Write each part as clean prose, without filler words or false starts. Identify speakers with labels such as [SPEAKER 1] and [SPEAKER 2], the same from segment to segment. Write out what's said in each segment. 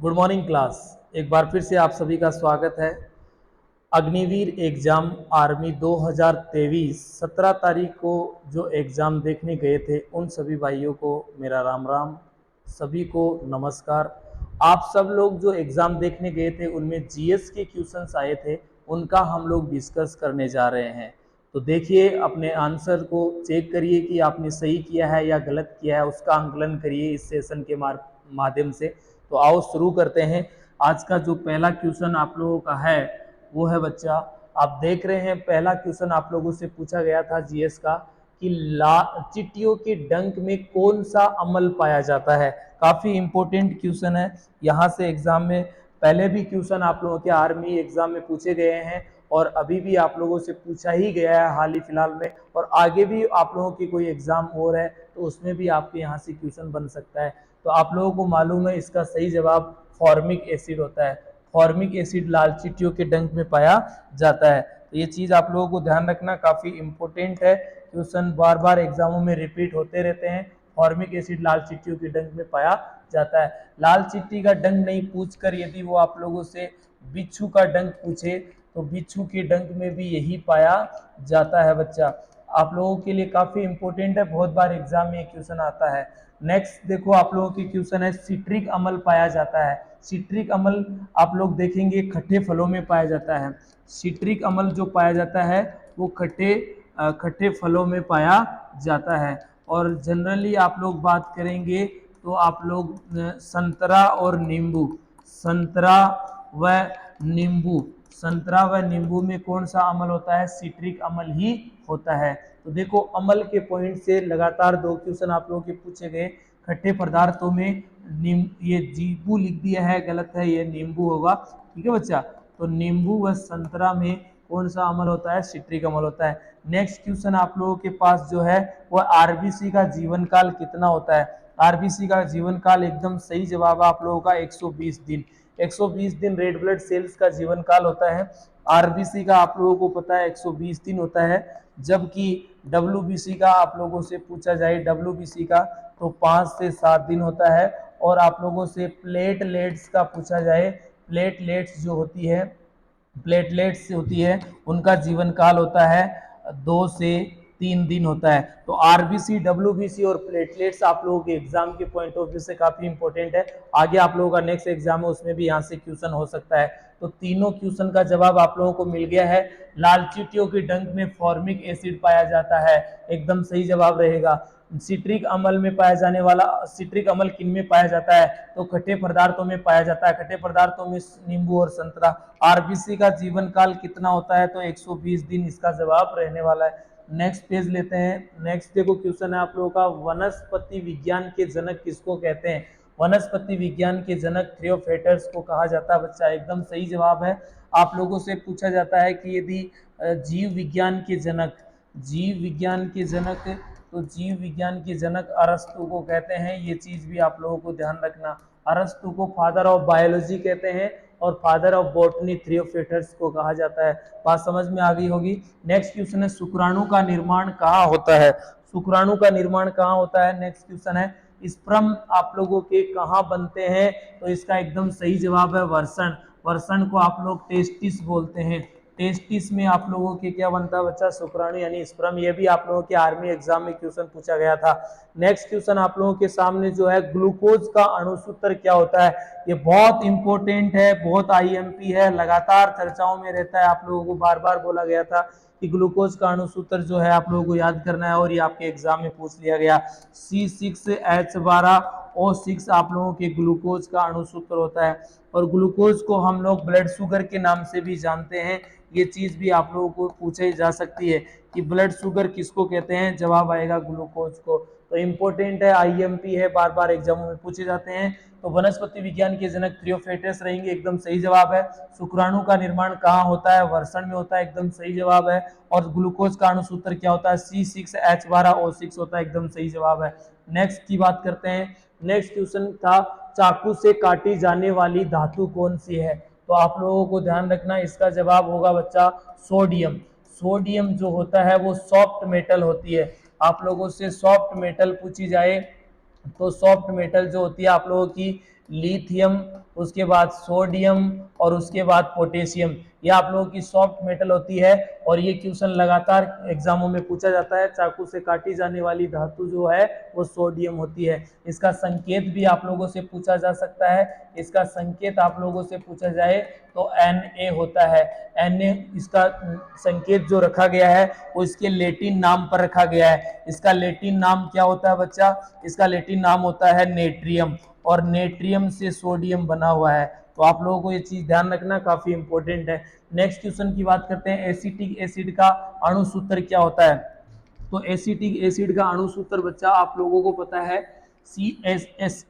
[SPEAKER 1] Good morning class. एक बार फिर से आप सभी का स्वागत है। अग्निवीर एग्जाम आर्मी 2023 17 तारीख को जो एग्ज़ाम देखने गए थे उन सभी भाइयों को मेरा राम राम, सभी को नमस्कार। आप सब लोग जो एग्ज़ाम देखने गए थे उनमें जीएस के क्वेश्चंस आए थे, उनका हम लोग डिस्कस करने जा रहे हैं। तो देखिए, अपने आंसर को चेक करिए कि आपने सही किया है या गलत किया है, उसका आंकलन करिए इस सेशन के माध्यम से। तो आओ शुरू करते हैं। आज का जो पहला क्वेश्चन आप लोगों का है वो है बच्चा, आप देख रहे हैं पहला क्वेश्चन आप लोगों से पूछा गया था जीएस का कि चींटियों के डंक में कौन सा अमल पाया जाता है। काफी इंपॉर्टेंट क्वेश्चन है। यहाँ से एग्जाम में पहले भी क्वेश्चन आप लोगों के आर्मी एग्जाम में पूछे गए हैं और अभी भी आप लोगों से पूछा ही गया है हाल ही फिलहाल में, और आगे भी आप लोगों की कोई एग्जाम और है तो उसमें भी आपके यहाँ से क्वेश्चन बन सकता है। तो आप लोगों को मालूम है इसका सही जवाब फॉर्मिक एसिड होता है। फॉर्मिक एसिड लाल चींटियों के डंक में पाया जाता है। तो ये चीज आप लोगों को ध्यान रखना, काफी इंपॉर्टेंट है। क्वेश्चन बार बार एग्जामों में रिपीट होते रहते हैं। फॉर्मिक एसिड लाल चींटियों के डंक में पाया जाता है। लाल चींटी का डंक नहीं पूछकर यदि वो आप लोगों से बिच्छू का डंक पूछे तो बिच्छू के डंक में भी यही पाया जाता है बच्चा। आप लोगों के लिए काफी इंपॉर्टेंट है, बहुत बार एग्जाम में क्वेश्चन आता है। नेक्स्ट देखो, आप लोगों की क्वेश्चन है सिट्रिक अम्ल पाया जाता है। सिट्रिक अम्ल आप लोग देखेंगे खट्टे फलों में पाया जाता है। सिट्रिक अम्ल जो पाया जाता है वो खट्टे फलों में पाया जाता है। और जनरली आप लोग बात करेंगे तो आप लोग संतरा और नींबू, संतरा व नींबू, संतरा व नींबू में कौन सा अम्ल होता है? सिट्रिक अम्ल ही होता है। तो देखो, अम्ल के पॉइंट से लगातार दो क्वेश्चन आप लोगों के पूछे गए। खट्टे पदार्थों में ये जीबू लिख दिया है, गलत है, ये नींबू होगा। ठीक है बच्चा। तो नींबू व संतरा में कौन सा अम्ल होता है? सिट्रिक अम्ल होता है। नेक्स्ट क्वेश्चन आप लोगों के पास जो है वह आरबीसी का जीवन काल कितना होता है? आरबीसी का जीवन काल एकदम सही जवाब है आप लोगों का 120 दिन। 120 दिन रेड ब्लड सेल्स का जीवन काल होता है। आरबीसी का आप लोगों को पता है 120 दिन होता है। जबकि डब्ल्यूबीसी का आप लोगों से पूछा जाए, डब्ल्यूबीसी का तो 5 से 7 दिन होता है। और आप लोगों से प्लेटलेट्स का पूछा जाए, प्लेटलेट्स जो होती है, प्लेटलेट्स होती है उनका जीवन काल होता है 2 से 3 दिन होता है। तो आरबीसी, डब्ल्यूबीसी और प्लेटलेट्स आप लोगों के एग्जाम के पॉइंट ऑफ व्यू से काफी इंपॉर्टेंट है। आगे आप लोगों का नेक्स्ट एग्जाम है उसमें भी यहाँ से क्वेश्चन हो सकता है। तो तीनों क्वेश्चन का जवाब आप लोगों को मिल गया है। लाल चींटियों के डंक में फॉर्मिक एसिड पाया जाता है, एकदम सही जवाब रहेगा। सिट्रिक अम्ल में पाया जाने वाला, सिट्रिक अम्ल किन में पाया जाता है? तो खट्टे पदार्थों में पाया जाता है। खट्टे पदार्थों में नींबू और संतरा। आरबीसी का जीवन काल कितना होता है? तो 120 दिन इसका जवाब रहने वाला है। नेक्स्ट पेज लेते हैं। नेक्स्ट देखो क्वेश्चन है आप लोगों का, वनस्पति विज्ञान के जनक किसको कहते हैं? वनस्पति विज्ञान के जनक थ्रियोफेटर्स को कहा जाता है बच्चा, एकदम सही जवाब है। आप लोगों से पूछा जाता है कि यदि जीव विज्ञान के जनक, जीव विज्ञान के जनक, तो जीव विज्ञान के जनक अरस्तु को कहते हैं। ये चीज भी आप लोगों को ध्यान रखना। अरस्तु को फादर ऑफ बायोलॉजी कहते हैं और फादर ऑफ बॉटनी थ्रियोफेटर्स को कहा जाता है। बात समझ में आ गई होगी। नेक्स्ट क्वेश्चन है, शुक्राणु का निर्माण कहाँ होता है? शुक्राणु का निर्माण कहाँ होता है? नेक्स्ट क्वेश्चन है, स्पर्म आप लोगों के कहाँ बनते हैं? तो इसका एकदम सही जवाब है वर्षण। वर्षण को आप लोग टेस्टिस बोलते हैं। टेस्टिस में आप लोगों के क्या बनता है बच्चा? शुक्राणु यानी स्पर्म। ये भी आप लोगों के आर्मी एग्जाम में क्वेश्चन पूछा गया था। नेक्स्ट क्वेश्चन आप लोगों के सामने जो है, ग्लूकोज का अणुसूत्र क्या होता है? ये बहुत इंपॉर्टेंट है, बहुत आईएमपी है, लगातार चर्चाओं में रहता है। आप लोगों को बार बार बोला गया था कि ग्लूकोज का अणुसूत्र जो है आप लोगों को याद करना है, और ये आपके एग्जाम में पूछ लिया गया। C6H12O6 आप लोगों के ग्लूकोज का अणुसूत्र होता है। और ग्लूकोज को हम लोग ब्लड शुगर के नाम से भी जानते हैं। ये चीज भी आप लोगों को पूछी जा सकती है कि ब्लड शुगर किसको कहते हैं? जवाब आएगा ग्लूकोज को। तो इंपॉर्टेंट है, आईएमपी है, बार बार एग्जामों में पूछे जाते हैं। तो वनस्पति विज्ञान के जनक थ्रियोफेटस रहेंगे, एकदम सही जवाब है। शुक्राणु का निर्माण कहाँ होता है? वर्षण में होता है, एकदम सही जवाब है। और ग्लूकोज का अणुसूत्र क्या होता है? C6H12O6 होता है, एकदम सही जवाब है। नेक्स्ट की बात करते हैं। नेक्स्ट क्वेश्चन था, चाकू से काटी जाने वाली धातु कौन सी है? तो आप लोगों को ध्यान रखना, इसका जवाब होगा बच्चा सोडियम। सोडियम जो होता है वो सॉफ्ट मेटल होती है। आप लोगों से सॉफ्ट मेटल पूछी जाए तो सॉफ्ट मेटल जो होती है आप लोगों की लिथियम, उसके बाद सोडियम और उसके बाद पोटेशियम। ये आप लोगों की सॉफ्ट मेटल होती है और ये क्वेश्चन लगातार एग्जामों में पूछा जाता है। चाकू से काटी जाने वाली धातु जो है वो सोडियम होती है। इसका संकेत भी आप लोगों से पूछा जा सकता है। इसका संकेत आप लोगों से पूछा जाए तो Na होता है। Na इसका संकेत जो रखा गया है वो इसके लेटिन नाम पर रखा गया है। इसका लेटिन नाम क्या होता है बच्चा? इसका लेटिन नाम होता है नेट्रियम, और नेट्रियम से सोडियम बना हुआ है। तो आप लोगों को ये चीज ध्यान रखना काफी इंपॉर्टेंट है। नेक्स्ट क्वेश्चन की बात करते हैं, एसिटिक एसिड का अणु सूत्र क्या होता है? तो एसिटिक एसिड का अणु सूत्र बच्चा आप लोगों को पता है,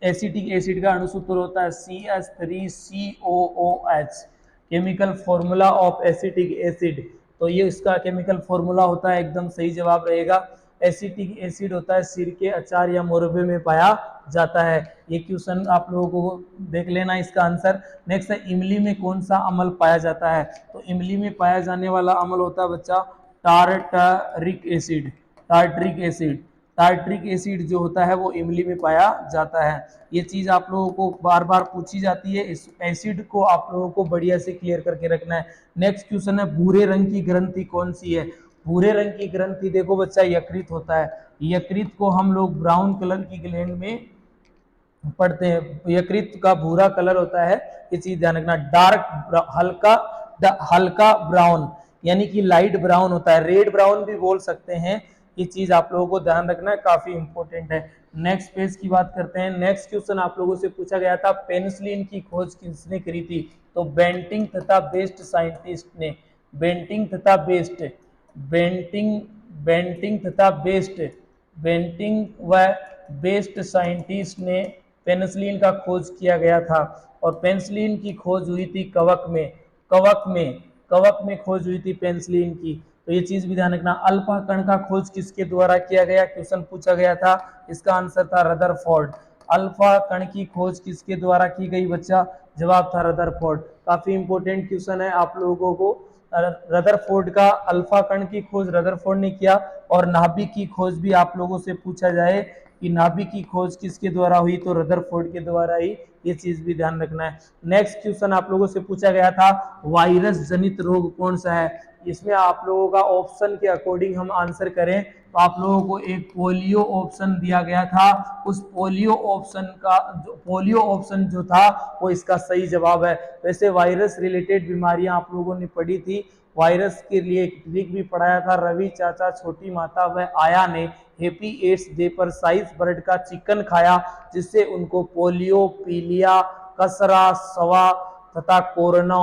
[SPEAKER 1] एसिटिक एसिड का अणु सूत्र होता है CH3COOH, chemical formula of acetic acid. तो ये इसका केमिकल फॉर्मूला होता है, एकदम सही जवाब रहेगा। एसिटिक एसिड होता है सिरके, अचार या मुरब्बे में पाया जाता है। ये क्वेश्चन आप लोगों को देख लेना इसका आंसर। नेक्स्ट है, इमली में कौन सा अम्ल पाया जाता है? तो इमली में पाया जाने वाला अम्ल होता है बच्चा tartaric acid. Tartaric acid, tartaric acid जो होता है वो इमली में पाया जाता है। ये चीज आप लोगों को बार बार पूछी जाती है, इस एसिड को आप लोगों को बढ़िया से क्लियर करके रखना है। नेक्स्ट क्वेश्चन है, भूरे रंग की ग्रंथि कौन सी है? भूरे रंग की ग्रंथि देखो बच्चा यकृत होता है। यकृत को हम लोग ब्राउन कलर की ग्लैंड में पढ़ते हैं। यकृत का भूरा कलर होता है, ये चीज ध्यान रखना। डार्क हल्का ब्राउन, यानी कि लाइट ब्राउन होता है, रेड ब्राउन भी बोल सकते हैं। ये चीज आप लोगों को ध्यान रखना है, काफी इंपॉर्टेंट है। नेक्स्ट पेज की बात करते हैं। नेक्स्ट क्वेश्चन आप लोगों से पूछा गया था, पेनिसिलिन की खोज किसने करी थी? तो बेंटिंग तथा बेस्ट साइंटिस्ट ने। बेंटिंग तथा बेस्ट, बेंटिंग तथा बेस्ट, बेंटिंग व बेस्ट साइंटिस्ट ने पेनिसिलिन का खोज किया गया था। और पेनिसिलिन की खोज हुई थी कवक में, कवक में खोज हुई थी पेनिसिलिन की। तो ये चीज भी ध्यान रखना। अल्फा कण का खोज किसके द्वारा किया गया? क्वेश्चन पूछा गया था, इसका आंसर था रदरफोर्ड। अल्फा कण की खोज किसके द्वारा की गई बच्चा? जवाब था रदरफोर्ड। काफी इंपॉर्टेंट क्वेश्चन है आप लोगों को। रदरफोर्ड का अल्फा कण की खोज रदरफोर्ड ने किया। और नाभिक की खोज भी आप लोगों से पूछा जाए कि नाभिक की खोज किसके द्वारा हुई? तो रदरफोर्ड के द्वारा ही। ये चीज भी ध्यान रखना है। नेक्स्ट क्वेश्चन आप लोगों से पूछा गया था, वायरस जनित रोग कौन सा है? इसमें आप लोगों का ऑप्शन के अकॉर्डिंग हम आंसर करें तो आप लोगों को एक पोलियो ऑप्शन दिया गया था। उस पोलियो ऑप्शन जो था वो इसका सही जवाब है। वैसे वायरस रिलेटेड बीमारियां आप लोगों ने पढ़ी थी। वायरस के लिए एक ट्रिक भी पढ़ाया था रवि चाचा, छोटी माता व आया ने। हैप्पी एड्स डे पर साइज बर्ड का चिकन खाया, जिससे उनको पोलियो, पीलिया, कसरा, सवा तथा कोरोना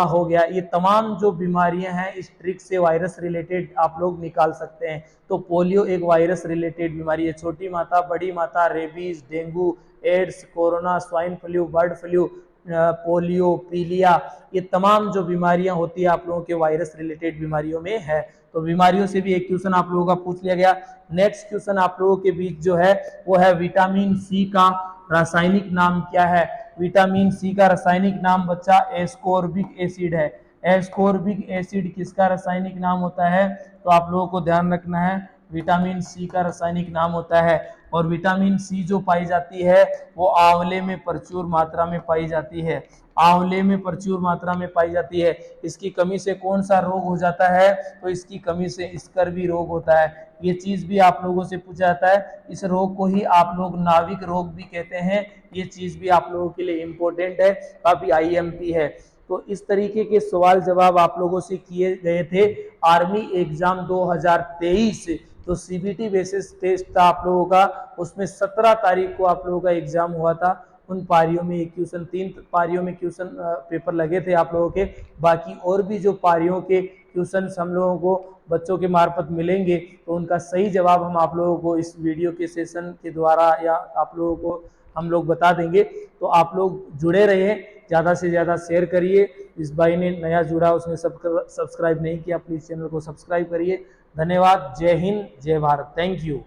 [SPEAKER 1] हो गया। ये तमाम जो बीमारियां हैं इस ट्रिक से वायरस रिलेटेड आप लोग निकाल सकते हैं। तो पोलियो एक वायरस रिलेटेड बीमारी है। छोटी माता, बड़ी माता, rabies, dengue, AIDS, corona, swine flu, bird flu, polio, पीलिया, ये तमाम जो बीमारियां होती है आप लोगों के वायरस रिलेटेड बीमारियों में है। तो बीमारियों से भी एक क्वेश्चन आप लोगों का पूछ लिया गया। नेक्स्ट क्वेश्चन आप लोगों के बीच जो है वो है, विटामिन सी का रासायनिक नाम क्या है? विटामिन सी का रासायनिक नाम बच्चा एस्कोर्बिक एसिड है। एस्कोर्बिक एसिड किसका रासायनिक नाम होता है? तो आप लोगों को ध्यान रखना है, विटामिन सी का रासायनिक नाम होता है। और विटामिन सी जो पाई जाती है वो आंवले में प्रचुर मात्रा में पाई जाती है। आंवले में प्रचुर मात्रा में पाई जाती है। इसकी कमी से कौन सा रोग हो जाता है? तो इसकी कमी से स्कर्वी रोग होता है। ये चीज भी आप लोगों से पूछा जाता है। इस रोग को ही आप लोग नाविक रोग भी कहते हैं। ये चीज भी आप लोगों के लिए इंपॉर्टेंट है, काफी आईएमपी है। तो इस तरीके के सवाल जवाब आप लोगों से किए गए थे आर्मी एग्जाम 2023। तो सीबीटी बेसिस टेस्ट था आप लोगों का, उसमें 17 तारीख को आप लोगों का एग्जाम हुआ था। उन पारियों में एक क्वेश्चन, 3 पारियों में क्वेश्चन पेपर लगे थे आप लोगों के। बाकी और भी जो पारियों के क्वेश्चन हम लोगों को बच्चों के मार्फत मिलेंगे तो उनका सही जवाब हम आप लोगों को इस वीडियो के सेशन के द्वारा या आप लोगों को हम लोग बता देंगे। तो आप लोग जुड़े रहिए, ज़्यादा से ज़्यादा शेयर करिए। इस भाई ने नया जुड़ा, उसने सब्सक्राइब नहीं किया, प्लीज़ चैनल को सब्सक्राइब करिए। धन्यवाद। जय हिंद, जय भारत। Thank you.